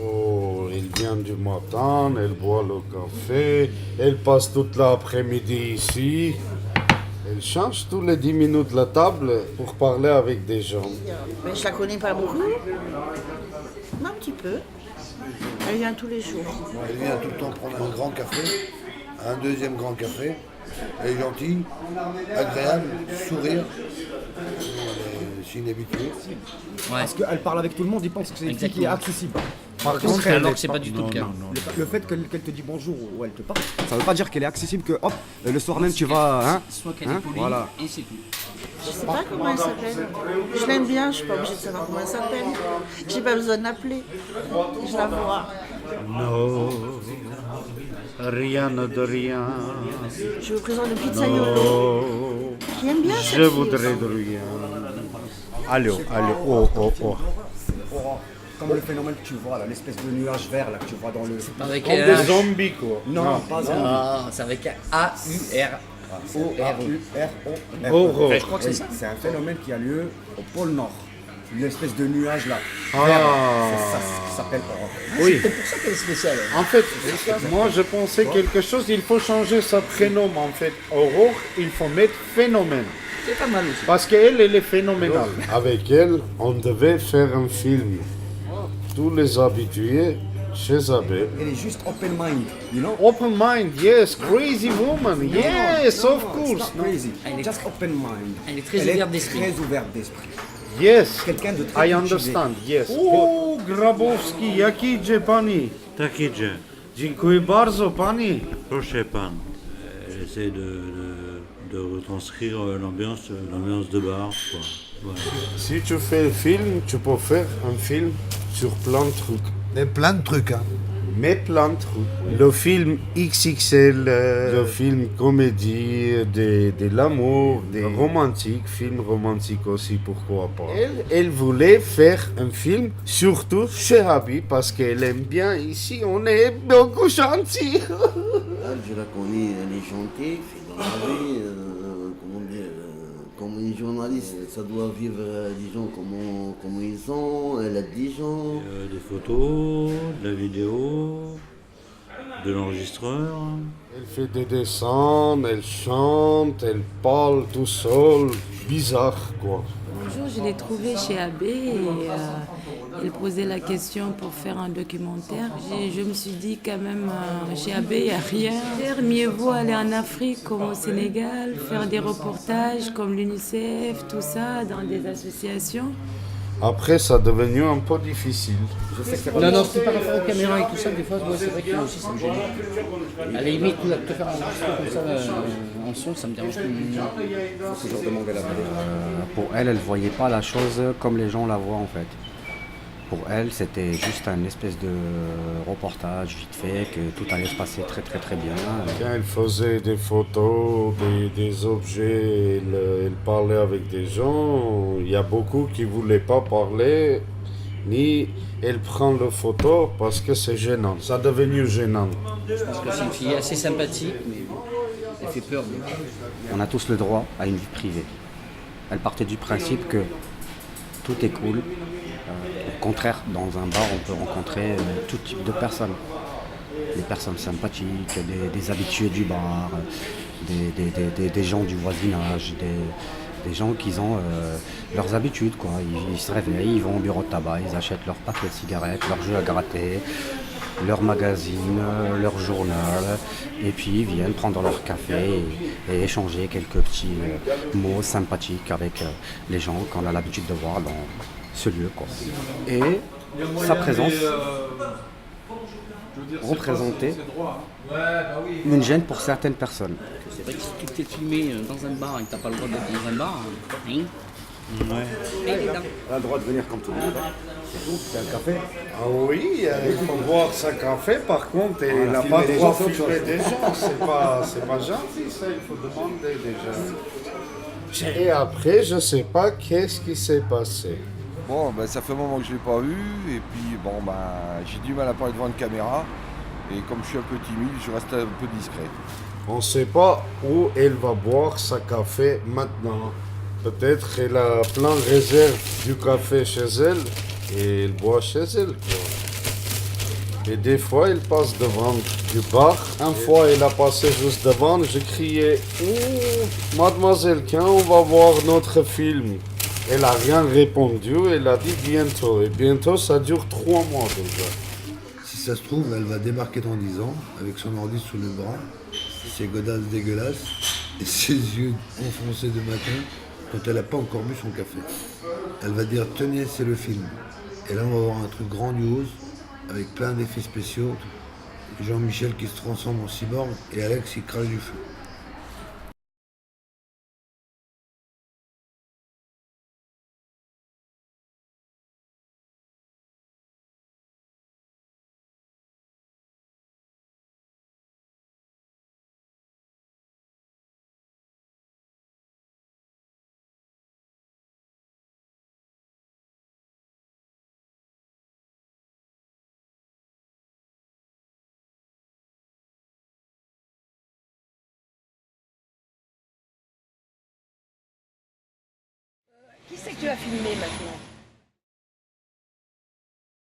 Oh, il vient du matin, elle boit le café, elle passe toute l'après-midi ici. Elle change tous les 10 minutes la table pour parler avec des gens. Mais je la connais pas beaucoup. Un petit peu. Elle vient tous les jours. Elle vient tout le temps prendre un grand café, un deuxième grand café. Elle est gentille, agréable, sourire. C'est inhabitué. Ouais. Parce qu'elle parle avec tout le monde, il pense que c'est une fille qui est accessible. Par contre, Alors que c'est pas du tout le cas. Le fait qu'elle te dit bonjour ou elle te parle, ça veut pas dire qu'elle est accessible, que hop, le soir même tu vas. Hein, Soit qu'elle est polie, voilà. et c'est tout. Je sais pas comment elle s'appelle. Je l'aime bien, je suis pas obligée de savoir comment elle s'appelle. J'ai pas besoin de l'appeler. Je la vois. non, rien de rien. Je vous présente le pizzaiolo. Oh, J'aime bien cette je fille voudrais aussi. de rien. Allez, oh. Comme le phénomène que tu vois là, l'espèce de nuage vert là que tu vois dans le. Avec Comme des zombies, quoi. Non, pas un. Ah, c'est avec A-U-R-O-R-E. Aurore. Je crois que c'est ça. C'est un phénomène qui a lieu au pôle Nord. Une espèce de nuage là. Ah. Vert. C'est ça qui s'appelle aurore. Oui. C'est pour ça qu'elle est spéciale. En fait, moi je pensais quelque chose, il faut changer sa prénom en fait. Aurore, il faut mettre phénomène. C'est pas mal aussi. Parce qu'elle, elle est phénoménale. Avec elle, on devait faire un film. Tous les habitués chez Abbé. Elle est juste open mind, you know? Open mind, yes, crazy woman, yes, of It's course. not crazy. Elle est- Just open mind. Elle est très ouverte d'esprit. Très ouverte d'esprit. Yes, Quelqu'un de très I cultivé. understand, yes. Oh, Grabowski, jaki idzie pani? Tak idzie. Dziękuję bardzo pani. Proszę pan. Elle essaie de retranscrire l'ambiance de bar. Quoi. Voilà. Si tu fais un film, tu peux faire un film sur plein de trucs. Mais plein de trucs, hein. Mais plein de trucs. Le film XXL, le film comédie, de l'amour, des romantiques, film romantique aussi, pourquoi pas. Elle voulait faire un film, surtout chez Abby, parce qu'elle aime bien ici, on est beaucoup gentil. Elle, je la connais, elle est gentille, c'est dans la vie, comment dire, comme une journaliste, ça doit vivre, disons, comment ils sont, elle aide des gens. Des photos, de la vidéo, de l'enregistreur. Elle fait des dessins, elle chante, elle parle tout seul, bizarre quoi. Un jour, je l'ai trouvée chez Abbé et elle posait la question pour faire un documentaire. Je me suis dit quand même, chez Abbé, il n'y a rien. Mieux vaut aller en Afrique comme au Sénégal, faire des reportages comme l'UNICEF, tout ça, dans des associations. Après, ça est devenu un peu difficile. Non, c'est par rapport aux caméras et tout ça, des fois, moi, c'est vrai que moi aussi, ça me gêne. À la limite, te faire un enregistrement comme ça, en son, ça me dérange pas. Faut toujours demander la vérité. Pour elle, elle voyait pas la chose comme les gens la voient en fait. Pour elle, c'était juste un espèce de reportage vite fait, que tout allait se passer très bien. Quand elle faisait des photos, des objets, elle parlait avec des gens, il y a beaucoup qui ne voulaient pas parler, ni elle prend le photo parce que c'est gênant. Ça est devenu gênant. Je pense que c'est une fille assez sympathique, mais elle fait peur. On a tous le droit à une vie privée. Elle partait du principe que tout est cool. Au contraire, dans un bar, on peut rencontrer tout type de personnes. Des personnes sympathiques, des habitués du bar, des gens du voisinage, des gens qui ont leurs habitudes, quoi. Ils se réveillent, ils vont au bureau de tabac, ils achètent leur paquet de cigarettes, leur jeu à gratter, leur magazine, leur journal, et puis ils viennent prendre leur café et échanger quelques petits mots sympathiques avec les gens qu'on a l'habitude de voir dans ce lieu, quoi. Et sa présence représentait une gêne pour certaines personnes. C'est vrai que si tu t'es filmé dans un bar et que t'as pas le droit d'être dans un bar, hein, Ouais. Elle a le droit de venir comme tout le monde. C'est tout, c'est un café. Ah oui, il faut boire sa café, par contre, elle Voilà, n'a filmer pas les le droit gens, de c'est autre filmer chose. des gens. C'est pas gentil, ça, il faut demander déjà. Et après, je sais pas qu'est-ce qui s'est passé. Bon, ben, ça fait un moment que je ne l'ai pas vu, et puis bon, ben, j'ai du mal à parler devant une caméra, et comme je suis un peu timide, je reste un peu discret. On ne sait pas où elle va boire sa café maintenant. Peut-être qu'elle a plein de réserve du café chez elle et elle boit chez elle, quoi. Et des fois, elle passe devant du bar. Une fois, elle a passé juste devant. Je criais « Oh, mademoiselle, quand on va voir notre film ?» Elle n'a rien répondu. Elle a dit « Bientôt ». Et bientôt, ça dure 3 mois déjà. Si ça se trouve, elle va débarquer dans 10 ans, avec son ordi sous le bras, ses godasses dégueulasses et ses yeux enfoncés de matin, quand elle n'a pas encore bu son café. Elle va dire « Tenez, c'est le film ». Et là, on va avoir un truc grandiose, avec plein d'effets spéciaux. Jean-Michel qui se transforme en cyborg et Alex qui crache du feu. Qui c'est que tu as filmé maintenant?